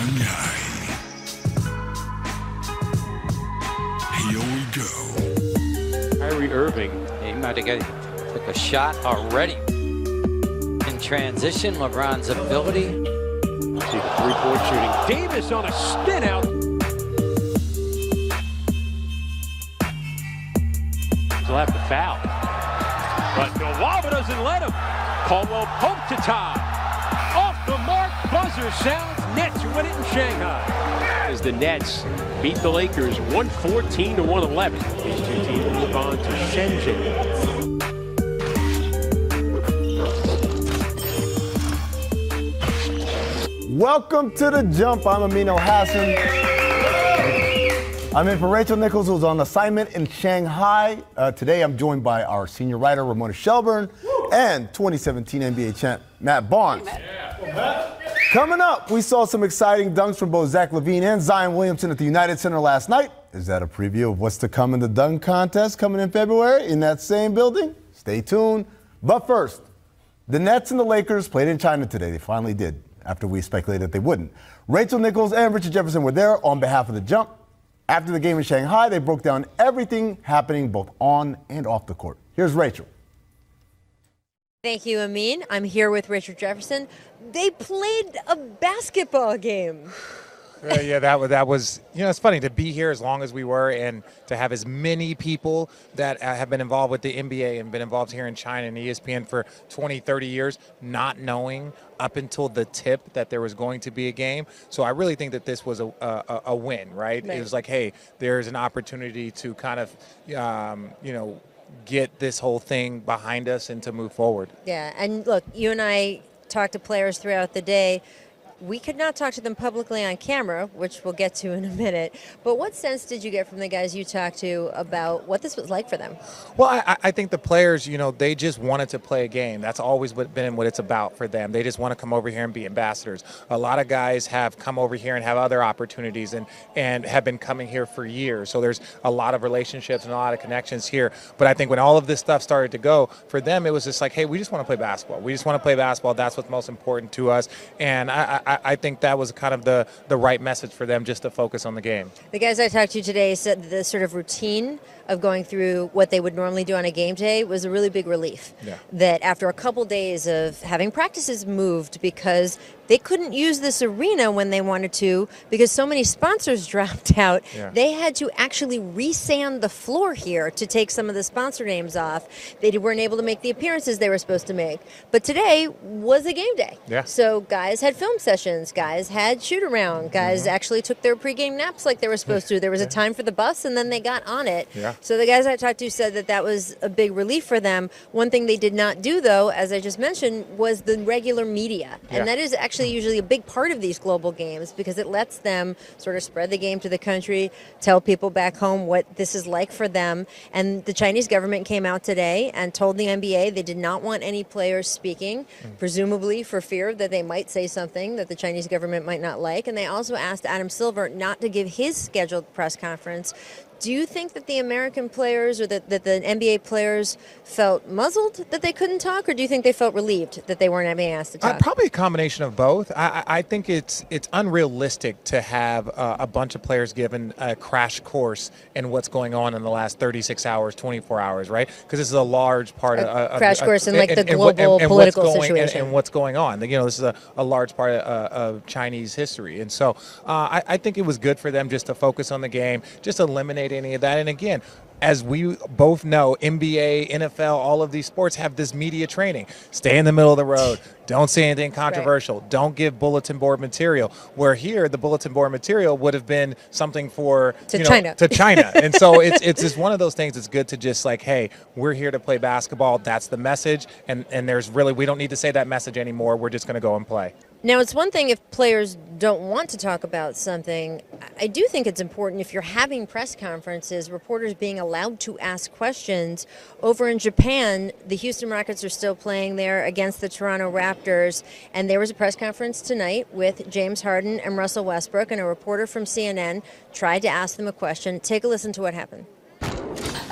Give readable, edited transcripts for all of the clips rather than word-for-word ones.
Shanghai. Here we go. Kyrie Irving. He might have took a shot already. In transition, LeBron's ability. See the three-point shooting. Davis on a spin out. He'll have to foul. But Milwaukee doesn't let him. Caldwell Pope to tie. Off the mark, buzzer sounds. Nets win it in Shanghai. As the Nets beat the Lakers 114 to 111. These two teams move on to Shenzhen. Welcome to The Jump. I'm Amino Hassan. I'm in for Rachel Nichols, who's on assignment in Shanghai. Today, I'm joined by our senior writer, Ramona Shelburne, and 2017 NBA champ, Matt Barnes. Coming up, we saw some exciting dunks from both Zach LaVine and Zion Williamson at the United Center last night. Is that a preview of what's to come in the dunk contest coming in February in that same building? Stay tuned. But first, the Nets and the Lakers played in China today. They finally did, after we speculated that they wouldn't. Rachel Nichols and Richard Jefferson were there on behalf of The Jump. After the game in Shanghai, they broke down everything happening both on and off the court. Here's Rachel. Thank you, Amin. I'm here with Richard Jefferson. They played a basketball game. Yeah, that was, it's funny to be here as long as we were and to have as many people that have been involved with the NBA and been involved here in China and ESPN for 20, 30 years, not knowing up until the tip that there was going to be a game. So I really think that this was a win, right? It was like, hey, there's an opportunity to kind of, get this whole thing behind us and to move forward. Yeah, and look, you and I talked to players throughout the day. We could not talk to them publicly on camera, which we'll get to in a minute. But what sense did you get from the guys you talked to about what this was like for them? Well, I think the players, they just wanted to play a game. That's always been what it's about for them. They just want to come over here and be ambassadors. A lot of guys have come over here and have other opportunities and have been coming here for years. So there's a lot of relationships and a lot of connections here. But I think when all of this stuff started to go, for them, it was just like, hey, we just want to play basketball. We just want to play basketball. That's what's most important to us. And I think that was kind of the right message for them, just to focus on the game. The guys I talked to today said the sort of routine of going through what they would normally do on a game day was a really big relief. Yeah. That after a couple days of having practices moved because they couldn't use this arena when they wanted to because so many sponsors dropped out, they had to actually resand the floor here to take some of the sponsor names off. They weren't able to make the appearances they were supposed to make. But today was a game day. Yeah. So guys had film sessions, guys had shoot around, guys actually took their pregame naps like they were supposed to. There was a time for the bus and then they got on it. Yeah. So the guys I talked to said that was a big relief for them. One thing they did not do, though, as I just mentioned, was the regular media. And that is actually usually a big part of these global games because it lets them sort of spread the game to the country, tell people back home what this is like for them. And the Chinese government came out today and told the NBA they did not want any players speaking, presumably for fear that they might say something that the Chinese government might not like. And they also asked Adam Silver not to give his scheduled press conference. Do you think that the American players or that the NBA players felt muzzled that they couldn't talk, or do you think they felt relieved that they weren't being asked to talk? Probably a combination of both. I think it's unrealistic to have a bunch of players given a crash course in what's going on in the last 36 hours, 24 hours, right? Because this is a large part of crash course in like the global political situation. And what's going on. This is a large part of Chinese history. And so I think it was good for them just to focus on the game, just eliminate any of that. And again, as we both know, NBA, NFL, all of these sports have this media training. Stay in the middle of the road. Don't say anything controversial. Right. Don't give bulletin board material. Where here, the bulletin board material would have been something for China. To China. And so it's just one of those things. It's good to just like, hey, we're here to play basketball. That's the message. And there's really, we don't need to say that message anymore. We're just going to go and play. Now, it's one thing if players don't want to talk about something. I do think it's important if you're having press conferences, reporters being allowed to ask questions. Over in Japan, the Houston Rockets are still playing there against the Toronto Raptors, and there was a press conference tonight with James Harden and Russell Westbrook, and a reporter from CNN tried to ask them a question. Take a listen to what happened.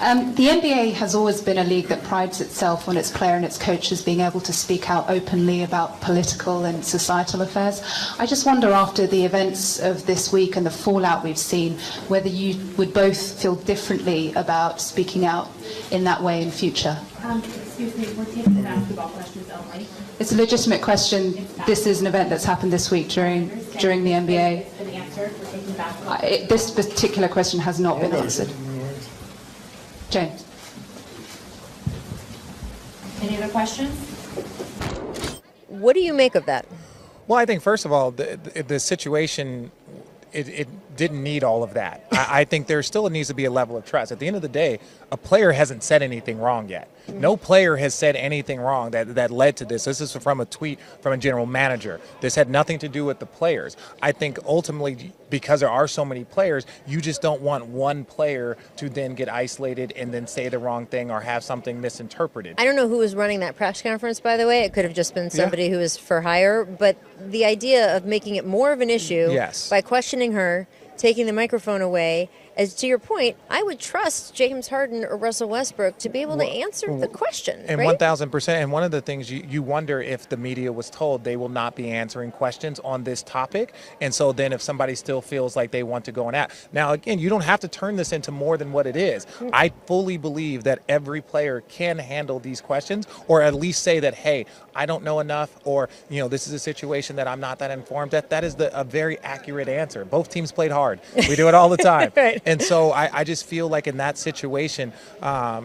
The NBA has always been a league that prides itself on its player and its coaches being able to speak out openly about political and societal affairs. I just wonder, after the events of this week and the fallout we've seen, whether you would both feel differently about speaking out in that way in future. Excuse me, we're taking basketball questions only. It's a legitimate question. This is an event that's happened this week during the NBA. It's been answered. We're taking basketball. This particular question has not been answered. James. Any other questions? What do you make of that? Well, I think, first of all, the situation, it didn't need all of that. I think there still needs to be a level of trust. At the end of the day, a player hasn't said anything wrong yet. No player has said anything wrong that led to this. This is from a tweet from a general manager. This had nothing to do with the players. I think ultimately, because there are so many players, you just don't want one player to then get isolated and then say the wrong thing or have something misinterpreted. I don't know who was running that press conference, by the way. It could have just been somebody who was for hire. But the idea of making it more of an issue by questioning her, taking the microphone away, as to your point, I would trust James Harden or Russell Westbrook to be able to answer the question. And right? 1,000%. And one of the things you wonder if the media was told they will not be answering questions on this topic. And so then if somebody still feels like they want to go and at. Now, again, you don't have to turn this into more than what it is. I fully believe that every player can handle these questions, or at least say that, hey, I don't know enough, or, this is a situation that I'm not that informed. That is a very accurate answer. Both teams played hard. We do it all the time. Right. And so I just feel like in that situation,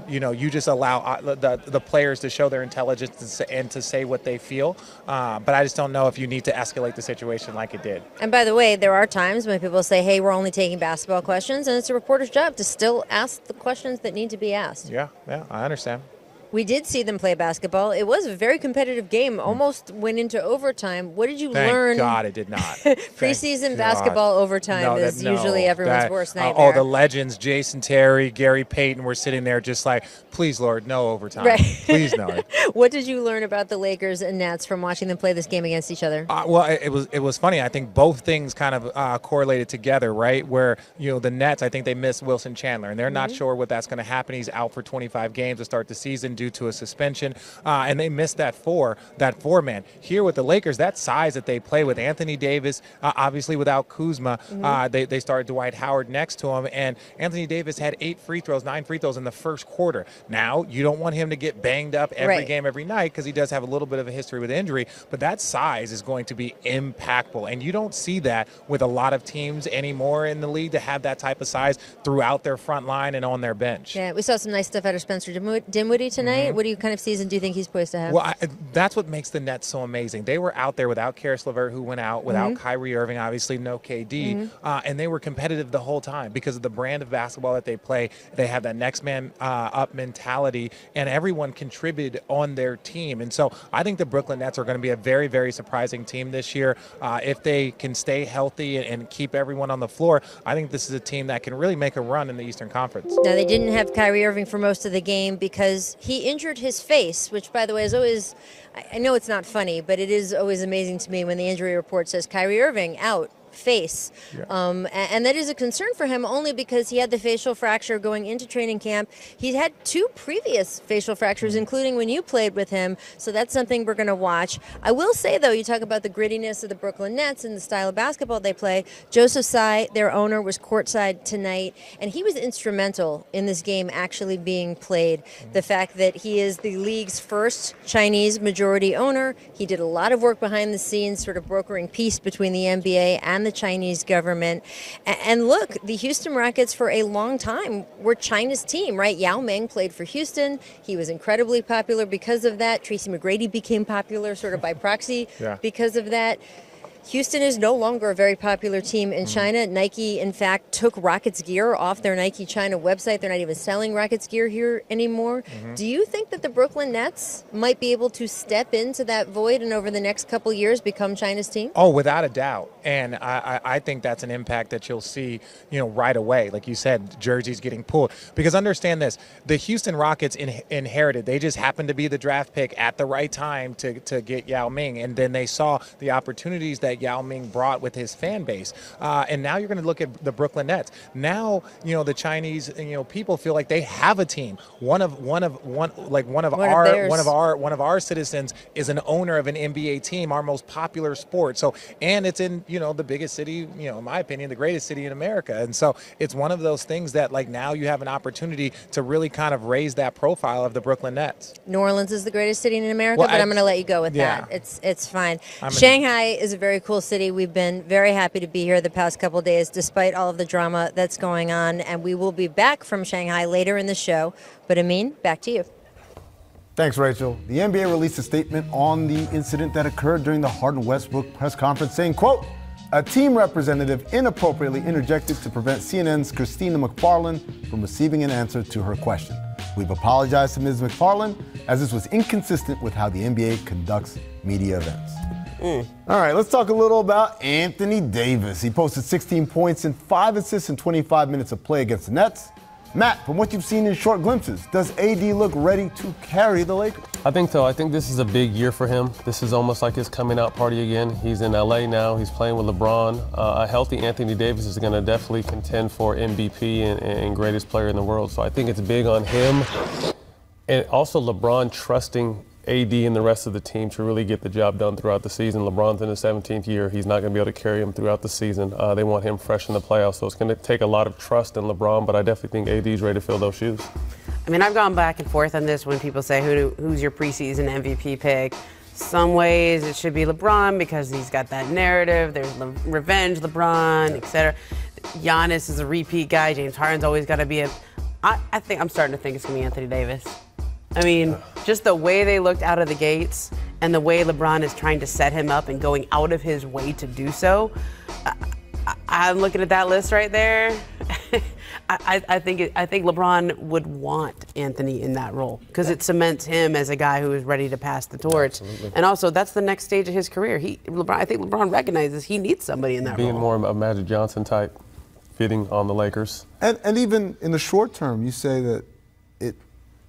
you just allow the players to show their intelligence and to say what they feel. But I just don't know if you need to escalate the situation like it did. And by the way, there are times when people say, hey, we're only taking basketball questions, and it's a reporter's job to still ask the questions that need to be asked. Yeah, I understand. We did see them play basketball. It was a very competitive game, almost went into overtime. What did you learn? Thank God it did not. Preseason basketball overtime is usually everyone's worst nightmare. All the legends, Jason Terry, Gary Payton, were sitting there just like, please, Lord, no overtime. Right. Please, no. What did you learn about the Lakers and Nets from watching them play this game against each other? Well, it was funny. I think both things kind of correlated together, right? Where, the Nets, I think they missed Wilson Chandler, and they're not sure what that's going to happen. He's out for 25 games to start the season due to a suspension, and they missed that four-man. Here with the Lakers, that size that they play with Anthony Davis, obviously without Kuzma, they started Dwight Howard next to him, and Anthony Davis had 9 free throws in the first quarter. Now, you don't want him to get banged up every game, every night, because he does have a little bit of a history with injury, but that size is going to be impactful, and you don't see that with a lot of teams anymore in the league to have that type of size throughout their front line and on their bench. Yeah, we saw some nice stuff out of Spencer Dinwiddie tonight. What do you kind of season do you think he's poised to have? Well, that's what makes the Nets so amazing. They were out there without Karis LeVert, who went out, without Kyrie Irving, obviously no KD, and they were competitive the whole time because of the brand of basketball that they play. They have that next man up mentality, and everyone contributed on their team. And so I think the Brooklyn Nets are going to be a very, very surprising team this year. If they can stay healthy and keep everyone on the floor, I think this is a team that can really make a run in the Eastern Conference. Now, they didn't have Kyrie Irving for most of the game because he injured his face, which, by the way, is always, I know it's not funny, but it is always amazing to me when the injury report says Kyrie Irving out. Face. And that is a concern for him only because he had the facial fracture going into training camp. He had 2 previous facial fractures, including when you played with him. So that's something we're going to watch. I will say, though, you talk about the grittiness of the Brooklyn Nets and the style of basketball they play. Joseph Tsai, their owner, was courtside tonight, and he was instrumental in this game actually being played. The fact that he is the league's first Chinese majority owner. He did a lot of work behind the scenes, sort of brokering peace between the NBA and the Chinese government. And look, the Houston Rockets for a long time were China's team, right? Yao Ming played for Houston. He was incredibly popular because of that. Tracy McGrady became popular sort of by proxy because of that. Houston is no longer a very popular team in China. Nike, in fact, took Rockets gear off their Nike China website. They're not even selling Rockets gear here anymore. Do you think that the Brooklyn Nets might be able to step into that void and over the next couple years become China's team? Oh, without a doubt. And I think that's an impact that you'll see, right away. Like you said, jerseys getting pulled. Because understand this, the Houston Rockets inherited. They just happened to be the draft pick at the right time to get Yao Ming. And then they saw the opportunities that that Yao Ming brought with his fan base. And now you're going to look at the Brooklyn Nets. Now, the Chinese, people feel like they have a team. One of our citizens is an owner of an NBA team, our most popular sport. So, and it's in, the biggest city, in my opinion, the greatest city in America. And so it's one of those things that now you have an opportunity to really kind of raise that profile of the Brooklyn Nets. New Orleans is the greatest city in America, but I'm going to let you go with that. It's fine. Shanghai is a very cool city. We've been very happy to be here the past couple of days, despite all of the drama that's going on. And we will be back from Shanghai later in the show. But Amin, back to you. Thanks, Rachel. The NBA released a statement on the incident that occurred during the Harden Westbrook press conference saying, quote, "A team representative inappropriately interjected to prevent CNN's Christina McFarland from receiving an answer to her question. We've apologized to Ms. McFarland as this was inconsistent with how the NBA conducts media events." All right, let's talk a little about Anthony Davis. He posted 16 points and 5 assists in 25 minutes of play against the Nets. Matt, from what you've seen in short glimpses, does AD look ready to carry the Lakers? I think so. I think this is a big year for him. This is almost like his coming out party again. He's in LA now. He's playing with LeBron. A healthy Anthony Davis is going to definitely contend for MVP and greatest player in the world. So I think it's big on him. And also LeBron trusting AD and the rest of the team to really get the job done throughout the season. LeBron's in his 17th year. He's not going to be able to carry him throughout the season. They want him fresh in the playoffs, so it's going to take a lot of trust in LeBron, but I definitely think AD's ready to fill those shoes. I mean, I've gone back and forth on this when people say who's your preseason MVP pick. Some ways it should be LeBron because he's got that narrative. There's revenge LeBron, etc. Giannis is a repeat guy. James Harden's always got to be I think I'm starting to think it's going to be Anthony Davis. I mean, just the way they looked out of the gates and the way LeBron is trying to set him up and going out of his way to do so. I'm looking at that list right there. I think LeBron would want Anthony in that role because it cements him as a guy who is ready to pass the torch. Absolutely. And also, that's the next stage of his career. I think LeBron recognizes he needs somebody in that role. Being more of a Magic Johnson type, fitting on the Lakers. And even in the short term, you say that it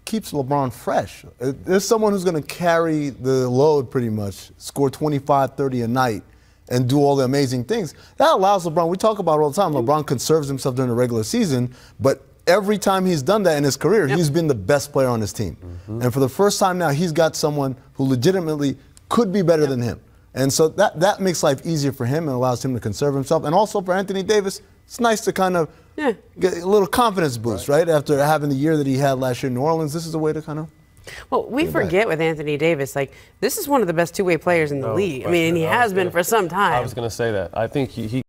keeps LeBron fresh. There's someone who's going to carry the load pretty much, score 25, 30 a night, and do all the amazing things. That allows LeBron, we talk about it all the time, LeBron conserves himself during the regular season, but every time he's done that in his career, he's been the best player on his team. And for the first time now, he's got someone who legitimately could be better than him. And so that makes life easier for him and allows him to conserve himself. And also for Anthony Davis, it's nice to kind of get a little confidence boost, right? After having the year that he had last year in New Orleans, this is a way to kind of. Well, we forget with Anthony Davis, this is one of the best two-way players in the league. I mean, and he has been for some time. I was going to say that. I think he